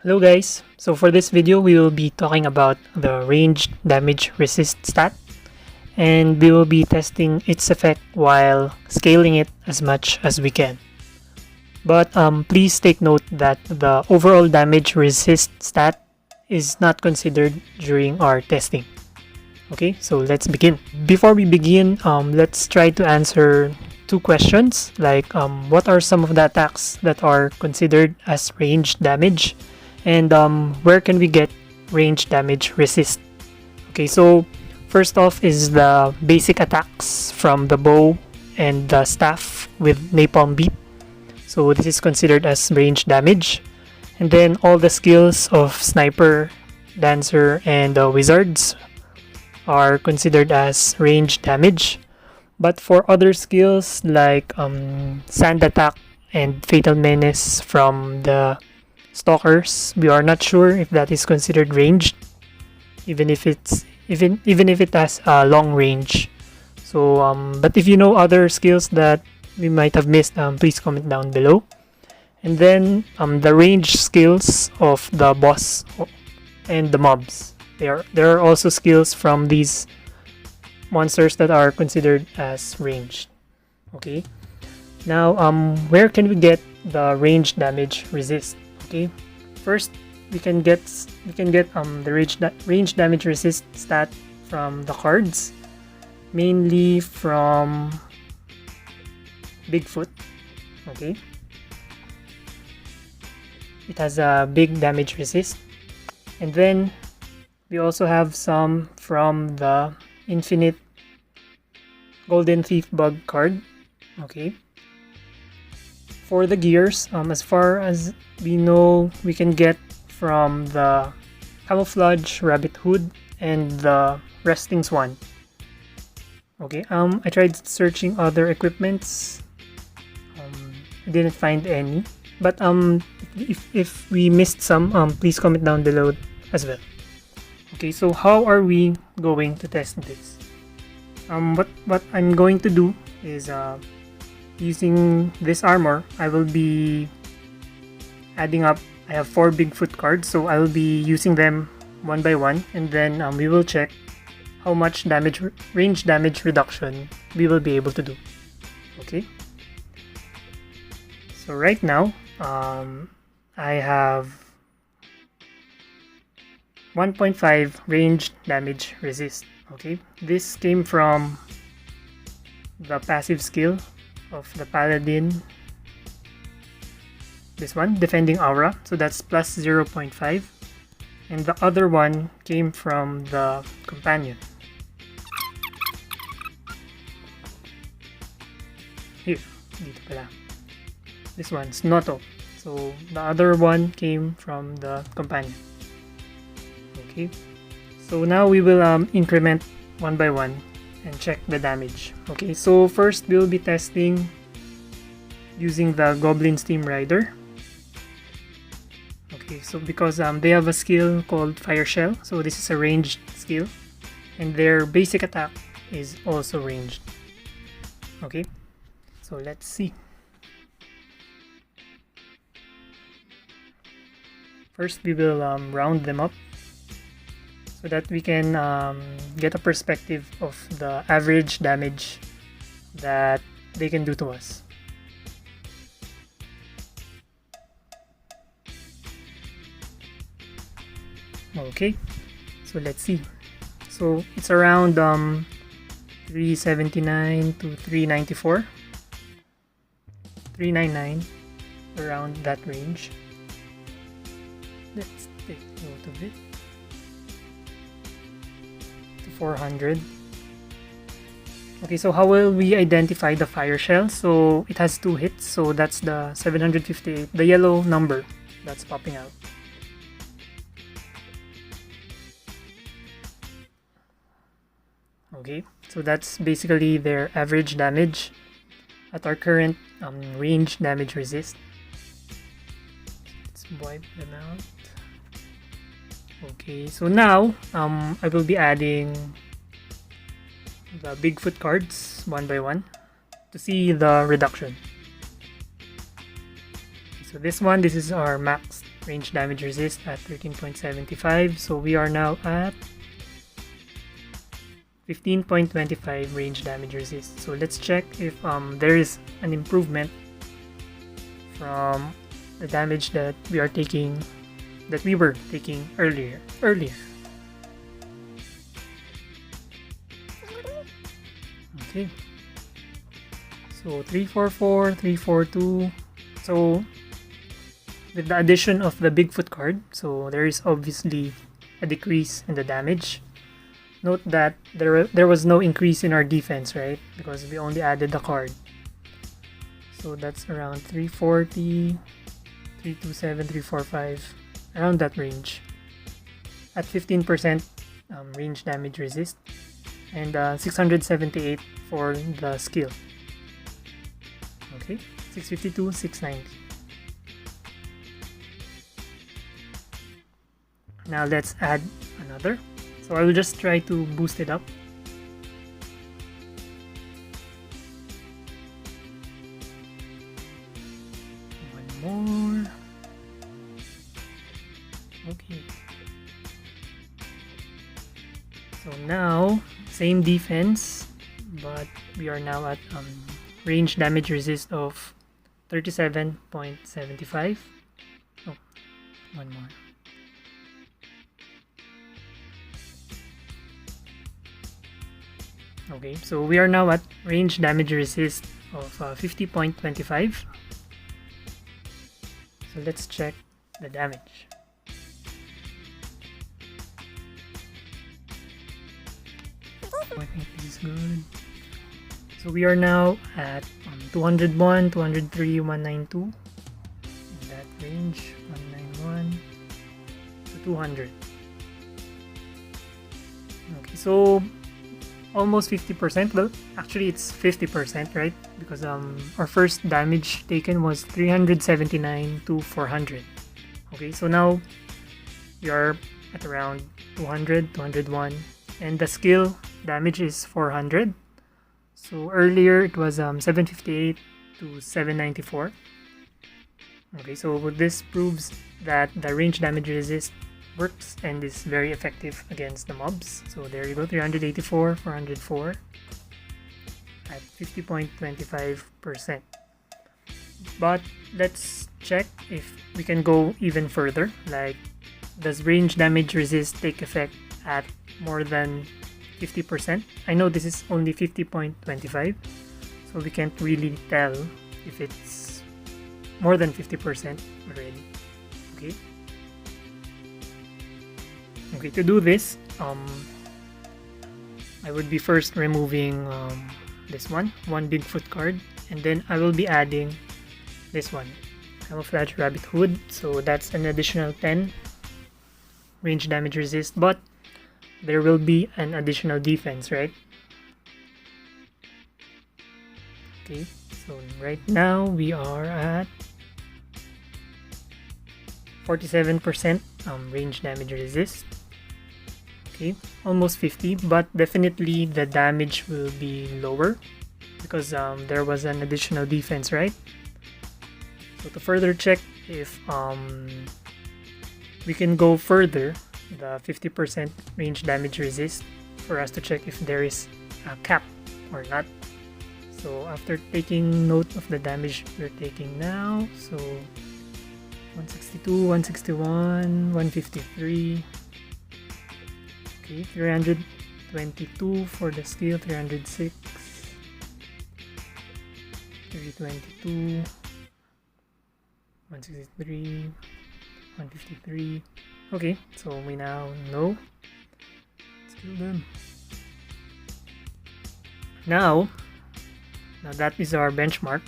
Hello guys, so for this video we will be talking about the ranged damage resist stat, and we will be testing its effect while scaling it as much as we can. But please take note that the overall damage resist stat is not considered during our testing. Okay, so let's begin. Before we begin, let's try to answer two questions like what are some of the attacks that are considered as ranged damage, and where can we get range damage resist. Okay, so first off is the basic attacks from the bow and the staff with napalm beat, so this is considered as range damage. And then all the skills of sniper, dancer, and wizards are considered as range damage. But for other skills like sand attack and fatal menace from the stalkers, we are not sure if that is considered ranged, even if it has a long range. So but if you know other skills that we might have missed, please comment down below. And then the range skills of the boss and the mobs, there are also skills from these monsters that are considered as ranged. Okay, now where can we get the range damage resist? Okay, first we can get the range damage resist stat from the cards, mainly from Bigfoot. Okay, it has a big damage resist, and then we also have some from the Infinite Golden Thief Bug card. Okay, for the gears, as far as we know, we can get from the Camouflage Rabbit Hood and the Resting Swan. Okay, I tried searching other equipments. I didn't find any, but if we missed some, please comment down below as well. Okay, so how are we going to test this? What I'm going to do is using this armor, I will be adding up. I have 4 Bigfoot cards, so I will be using them one by one, and then we will check how much range damage reduction we will be able to do. Okay, so right now I have 1.5 range damage resist. Okay, this came from the passive skill of the paladin, this one, defending aura, so that's plus 0.5, and the other one came from the companion. Here, dito pala. This one's Noto, so the other one came from the companion. Okay, so now we will increment one by one and check the damage. Okay, so first we'll be testing using the Goblin Steam Rider. Okay, so because they have a skill called Fire Shell, so this is a ranged skill, and their basic attack is also ranged. Okay, so let's see. First we will round them up so that we can get a perspective of the average damage that they can do to us. Okay, so let's see. So it's around 379 to 394, 399, around that range. Let's take note of it. 400. Okay, so how will we identify the fire shell? So it has 2 hits, so that's the 758, the yellow number that's popping out. Okay, so that's basically their average damage at our current range damage resist. Let's wipe them out. Okay, so now I will be adding the Bigfoot cards one by one to see the reduction. So this is our max range damage resist at 13.75. So we are now at 15.25 range damage resist. So let's check if there is an improvement from the damage that we were taking earlier. Okay. So 344, 342. So with the addition of the Bigfoot card, so there is obviously a decrease in the damage. Note that there was no increase in our defense, right? Because we only added the card. So that's around 340, 327, 345, around that range. At 15% range damage resist, and 678 for the skill. Okay, 652, 690. Now let's add another. So I will just try to boost it up. One more. Okay. So now, same defense, but we are now at range damage resist of 37.75. Oh, one more. Okay, so we are now at range damage resist of 50.25. So let's check the damage. I think this is good. So we are now at 201, 203, 192. In that range, 191 to 200. Okay, so almost 50%. Well, actually it's 50%, right? Because our first damage taken was 379 to 400. Okay, so now we are at around 200, 201, and the skill damage is 400. So earlier it was 758 to 794. Okay, so this proves that the range damage resist works and is very effective against the mobs. So there you go, 384, 404 at 50.25%. But let's check if we can go even further. Like, does range damage resist take effect at more than 50%? I know this is only 50.25, so we can't really tell if it's more than 50% already. Okay. Okay, to do this, I would be first removing this one Bigfoot card, and then I will be adding this one, Camouflage Rabbit Hood. So that's an additional 10 range damage resist, but there will be an additional defense, right? Okay, so right now we are at 47% range damage resist. Okay, almost 50, but definitely the damage will be lower because there was an additional defense, right? So to further check if we can go further, the 50% range damage resist, for us to check if there is a cap or not. So after taking note of the damage we're taking now, so 162, 161, 153. Okay, 322 for the skill, 306, 322, 163, 153. Okay, so we now know. Let's kill them. Now that is our benchmark.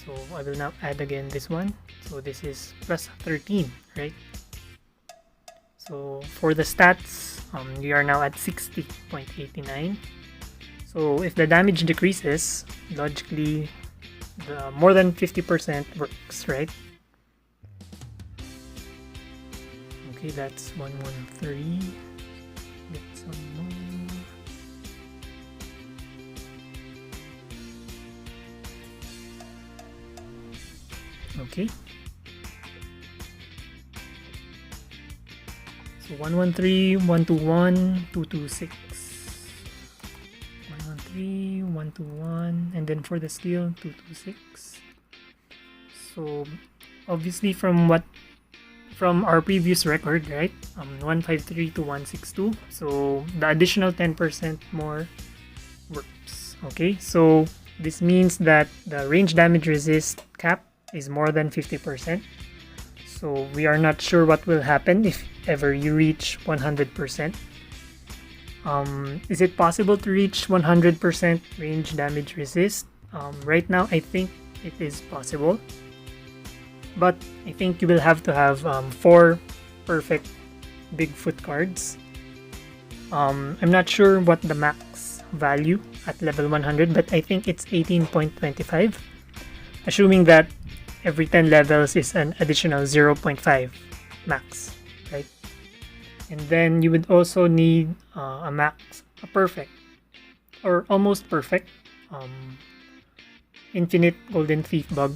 So I will now add again this one. So this is plus 13, right? So for the stats, we are now at 60.89. So if the damage decreases, logically, the more than 50% works, right? Okay, that's 113. Get some more. Okay. So 113, 121, 226. 113, 121, and then for the skill 226. So obviously from our previous record, right? 153 to 162. So the additional 10% more works. Okay, so this means that the range damage resist cap is more than 50%. So we are not sure what will happen if ever you reach 100%. Is it possible to reach 100% range damage resist? Right now, I think it is possible. But I think you will have to have 4 perfect Bigfoot cards. I'm not sure what the max value at level 100, but I think it's 18.25. Assuming that every 10 levels is an additional 0.5 max, right? And then you would also need a perfect, or almost perfect, infinite golden thief bug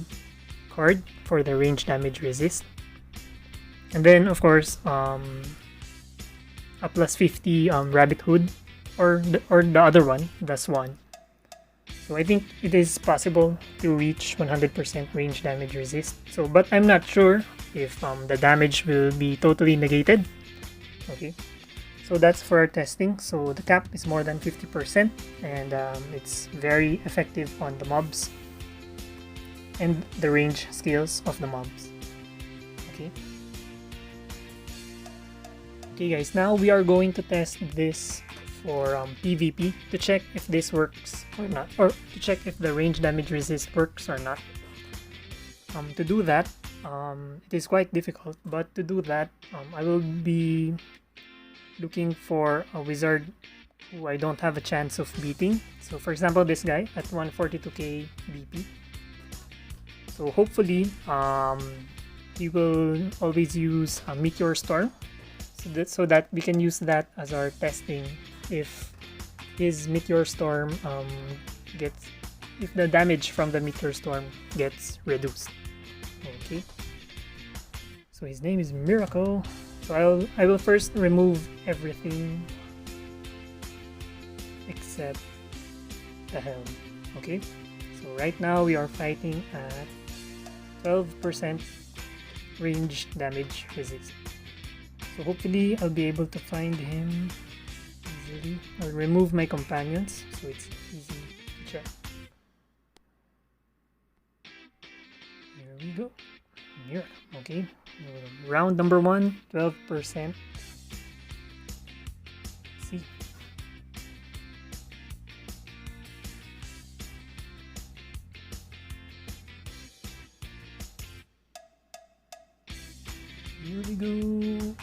card for the range damage resist. And then of course a plus 50 rabbit hood, or the other one, the swan. So I think it is possible to reach 100% range damage resist. So, but I'm not sure if the damage will be totally negated. Okay, so that's for our testing. So the cap is more than 50%, and it's very effective on the mobs and the range skills of the mobs. Okay. Okay guys, now we are going to test this for PvP to check if this works or not, or to check if the range damage resist works or not. To do that, it is quite difficult, but to do that, I will be looking for a wizard who I don't have a chance of beating. So for example, this guy at 142k BP. So hopefully, he will always use a Meteor Storm, so that we can use that as our testing if his Meteor Storm if the damage from the Meteor Storm gets reduced. Okay. So his name is Miracle. So I will first remove everything except the helm. Okay. So right now we are fighting at 12% range damage resist. So hopefully I'll be able to find him easily. I'll remove my companions so it's easy to check. Here we go. Here. Okay. Round number 1, 12%. See. Here we go.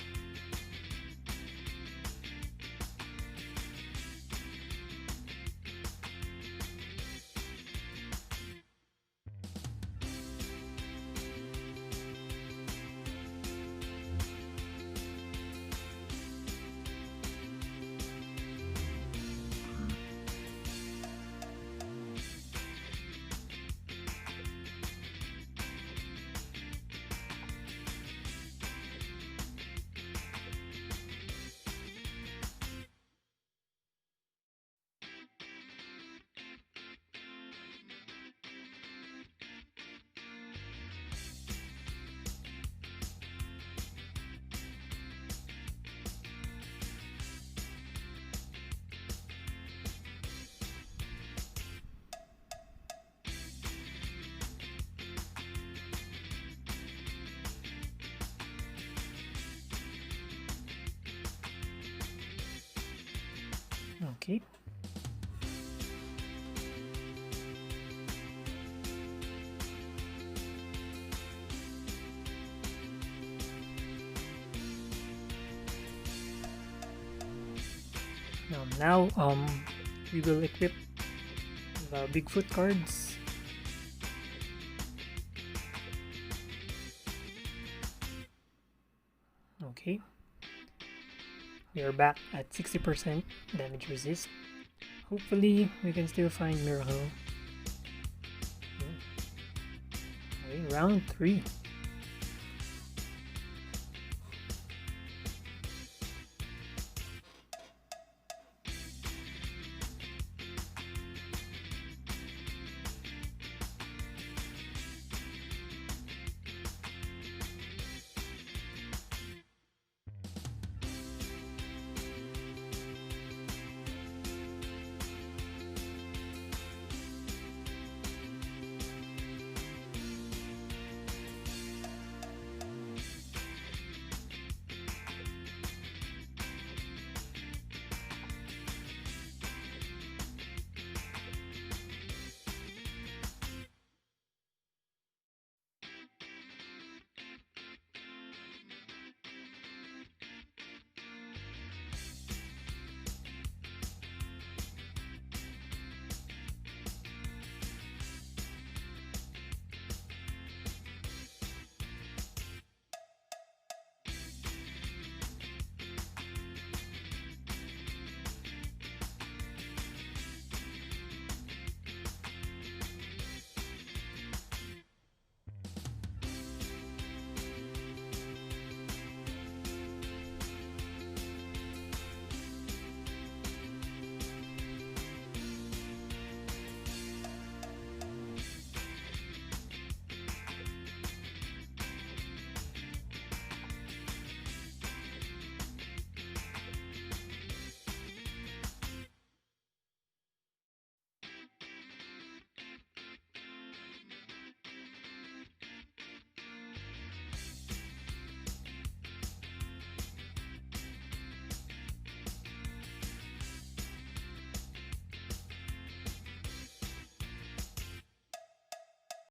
Okay. Now we will equip the Bigfoot cards. Okay. We are back at 60% damage resist. Hopefully we can still find Miracle. Okay, round 3.